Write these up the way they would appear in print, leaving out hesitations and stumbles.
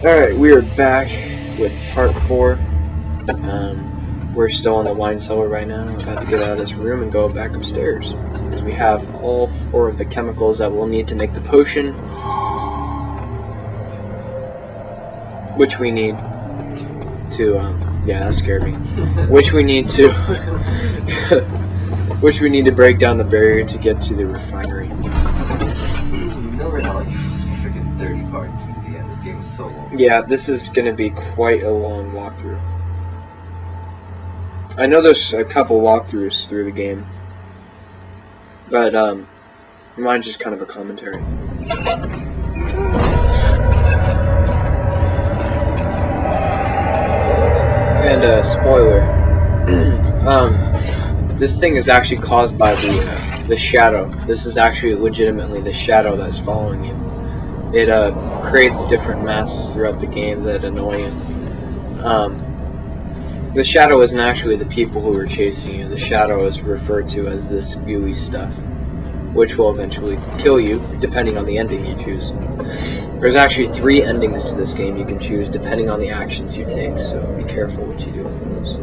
Alright, we are back with part 4. We're still in the wine cellar right now. We're about to get out of this room and go back upstairs. Because we have all 4 of the chemicals that we'll need to make the potion. Which we need to, yeah, that scared me. Which we need to, which we need to break down the barrier to get to the refinery. So long. Yeah, this is going to be quite a long walkthrough. I know there's a couple walkthroughs through the game, but mine's just kind of a commentary. And spoiler, this thing is actually caused by the shadow. This is actually legitimately the shadow that's following you. It creates different masses throughout the game that annoy you. The shadow isn't actually the people who are chasing you. The shadow is referred to as this gooey stuff, which will eventually kill you, depending on the ending you choose. There's actually 3 endings to this game you can choose, depending on the actions you take, so be careful what you do with those.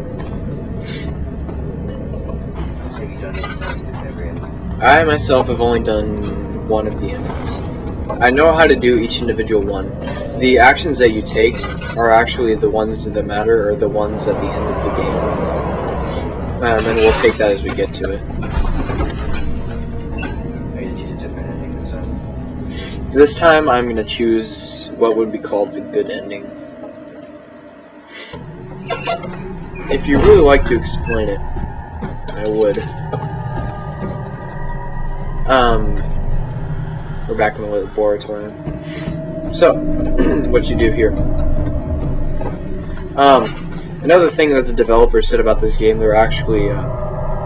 I myself have only done 1 of the endings. I know how to do each individual one. The actions that you take are actually the ones that matter, or the ones at the end of the game. And we'll take that as we get to it. This time I'm going to choose what would be called the good ending. If you really like to explain it, I would. We're back in the laboratory. So, what you do here. Another thing that the developers said about this game, they're actually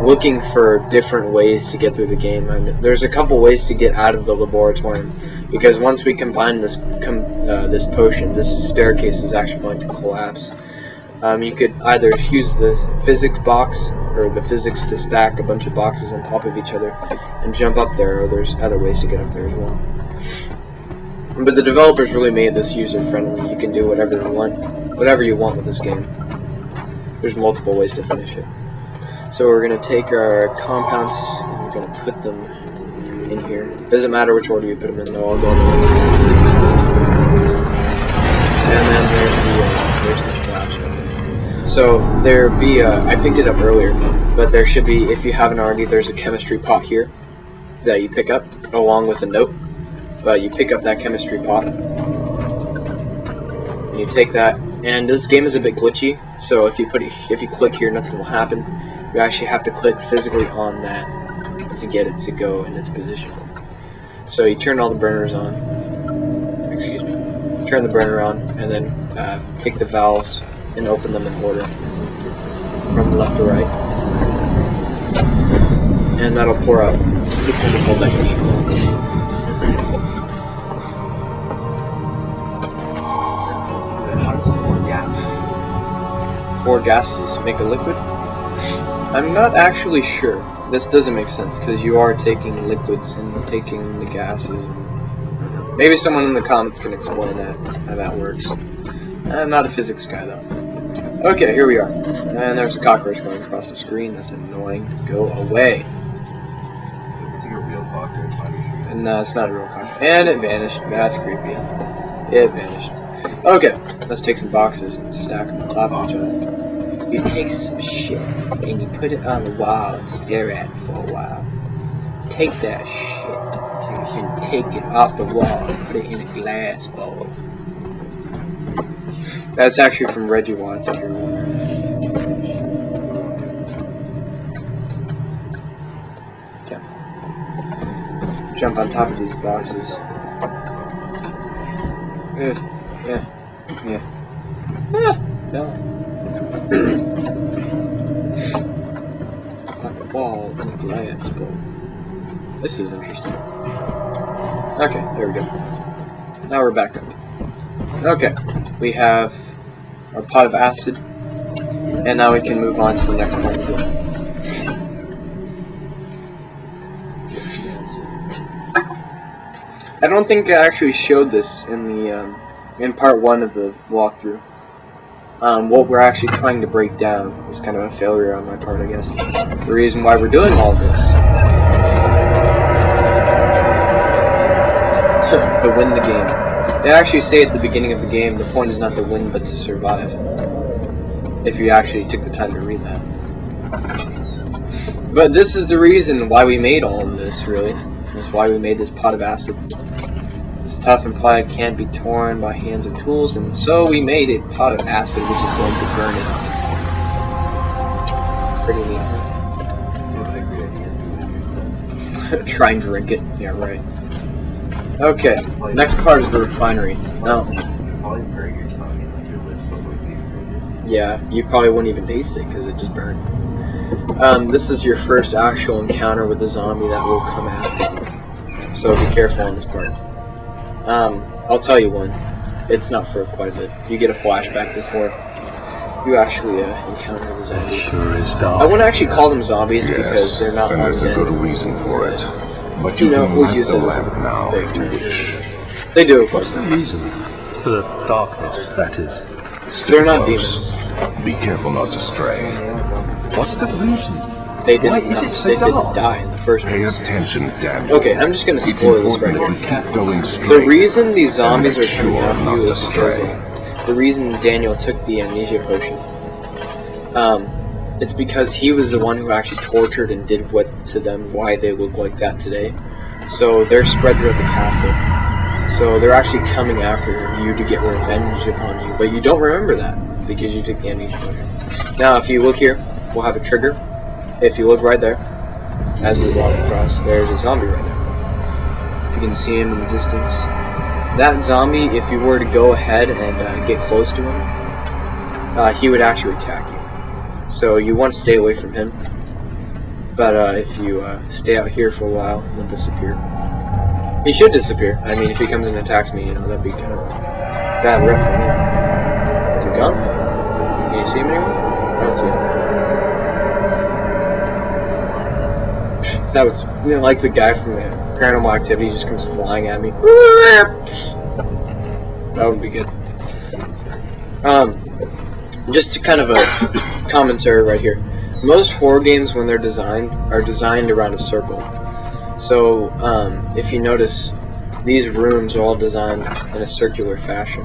looking for different ways to get through the game. And there's a couple ways to get out of the laboratorium, because once we combine this potion, this staircase is actually going to collapse. You could either use the physics box, or the physics to stack a bunch of boxes on top of each other and jump up there, or there's other ways to get up there as well. But the developers really made this user-friendly. You can do whatever you want with this game. There's multiple ways to finish it. So we're going to take our compounds and we're going to put them in here. Doesn't matter which order you put them in, they'll all go in the ones. And then there's the flash. So there be I picked it up earlier, but there should be, if you haven't already, there's a chemistry pot here that you pick up along with a note. But you pick up that chemistry pot and you take that. And this game is a bit glitchy, so if you click here, nothing will happen. You actually have to click physically on that to get it to go in its position. So you turn all the burners on. Excuse me. Turn the burner on, and then take the valves and open them in order from left to right, and that'll pour out the chemical that you need. 4 gases make a liquid? I'm not actually sure. This doesn't make sense, because you are taking liquids and taking the gases. Maybe someone in the comments can explain that, how that works. I'm not a physics guy, though. Okay, here we are. And there's a cockroach going across the screen. That's annoying. Go away. It's like a real cockroach. No, it's not a real cockroach. And it vanished. That's creepy. It vanished. Okay, let's take some boxes and stack them on top of each other. You take some shit and you put it on the wall and stare at it for a while. Take that shit and take it off the wall and put it in a glass bowl. That's actually from Reggie Watts, if you're wondering. Okay. Jump on top of these boxes. Yeah. Ah, no. Like a ball in a glass bowl. This is interesting. Okay, there we go. Now we're back up. Okay, we have our pot of acid, and now we can move on to the next part of it. I don't think I actually showed this in the in part 1 of the walkthrough. What we're actually trying to break down is kind of a failure on my part, I guess. The reason why we're doing all this to win the game. They actually say at the beginning of the game, the point is not to win, but to survive. If you actually took the time to read that. But this is the reason why we made all of this, really. That's why we made this pot of acid. It's tough and pliant, can't be torn by hands or tools, and so we made a pot of acid which is going to burn it. Pretty neat. Try and drink it. Yeah, right. Okay, next part is the refinery. Now, yeah, you probably wouldn't even taste it because it just burned. This is your first actual encounter with the zombie that will come after you. So be careful on this part. I'll tell you one. It's not for quite a bit. You get a flashback before you actually encounter the zombies. Sure is dark. I wouldn't actually call them zombies because they're not and there's undead. a good reason for it. But You know, can we'll light use the it as lamp now a if you wish. They do, of course. What's the reason? For the darkness, that is. Stay They're not close. demons. Be careful not to stray. What's the reason? They didn't, Why is it so they didn't dark? die in the first Pay place. attention, Daniel. Okay, I'm just gonna It's spoil this right important now. that you keep going The straight. reason these zombies are make coming sure after not you to is stray. because the reason Daniel took the amnesia potion. It's because he was the one who actually tortured and did what to them why they look like that today. So they're spread throughout the castle. So they're actually coming after you to get revenge upon you, but you don't remember that because you took the amnesia potion. Now, if you look here, we'll have a trigger. If you look right there, as we walk across, there's a zombie right there. If you can see him in the distance. That zombie, if you were to go ahead and get close to him, he would actually attack you. So you want to stay away from him. But if you stay out here for a while, he'll disappear. He should disappear. I mean, if he comes and attacks me, that'd be kind of a bad rep for me. Is he gone? Can you see him anywhere? I don't see him. That was like the guy from Paranormal Activity just comes flying at me. That would be good. Just kind of a commentary right here. Most horror games, when they're designed, are designed around a circle. So, if you notice, these rooms are all designed in a circular fashion.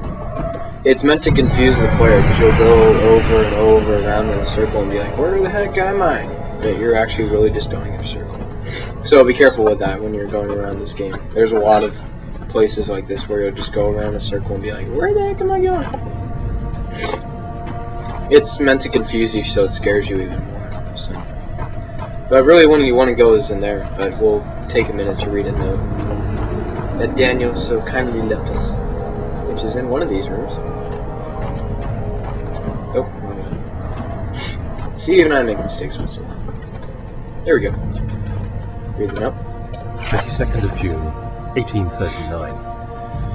It's meant to confuse the player because you'll go over and over around in a circle and be like, where the heck am I? But you're actually really just going in a circle. So be careful with that when you're going around this game. There's a lot of places like this where you'll just go around in a circle and be like, where the heck am I going? It's meant to confuse you so it scares you even more. So. But really when you want to go is in there, but we'll take a minute to read a note that Daniel so kindly left us, which is in one of these rooms. Oh, wrong one. See, even I make mistakes once in a while. There we go. Read the note. 22nd of June, 1839.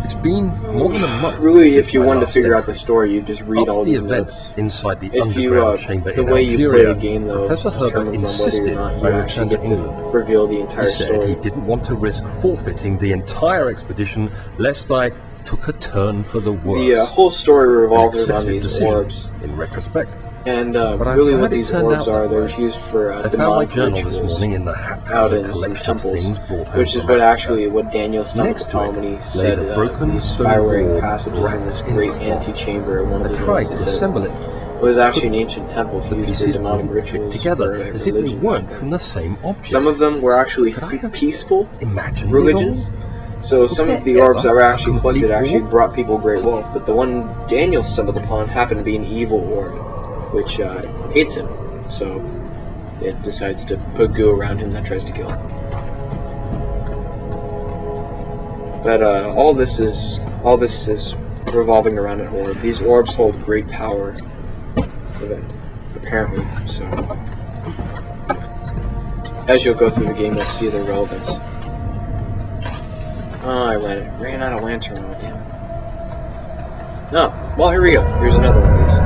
It's been more than a month. Really, if since you my wanted to last figure day. out the story, you just read all Of the these events notes. inside the If you, underground chamber the in way you play Algeria, the game, though, Professor Herbert determines on whether or insisted not I you actually return to get to England. reveal the entire He said story. he didn't want to risk forfeiting the entire expedition lest I took a turn for the worse. The whole story revolves An around excessive these decision, orbs. In retrospect. And But I'm really glad what it these turned orbs out are, that they're way. used for I found my demonic journal this rituals morning in the out haphazard in some collection of temples, things brought home which is from what Africa. actually what Daniel stumbled Next to upon it when he lay said the broken these stone spiraling wall passages in this wrapped in great cloth. antechamber in one of I his tried notes. to He said assemble it. it was actually an ancient temple The used for pieces demonic wouldn't fit rituals together for as if they religion. weren't from the same object. Some of them were actually Could I have peaceful Imagined religions. So some of the orbs that were actually collected actually brought people great wealth, but the one Daniel stumbled upon happened to be an evil orb, which hates him. So it decides to put goo around him that tries to kill him. But all this is revolving around an orb. These orbs hold great power, apparently. So as you'll go through the game, you'll see their relevance. Oh, I ran out of lantern oil, damn. Oh, well, here we go. Here's another one of these.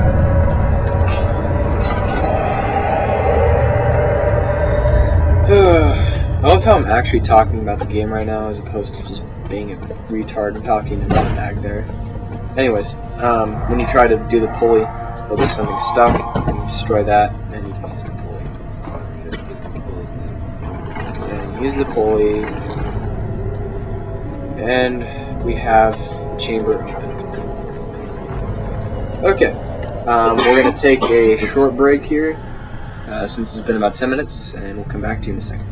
I love how I'm actually talking about the game right now as opposed to just being a retard and talking to my bag there. Anyways, when you try to do the pulley, there'll be something stuck, and you destroy that, and you can use the pulley. And use the pulley, and we have the chamber open. Okay, we're going to take a short break here, since it's been about 10 minutes, and we'll come back to you in a second.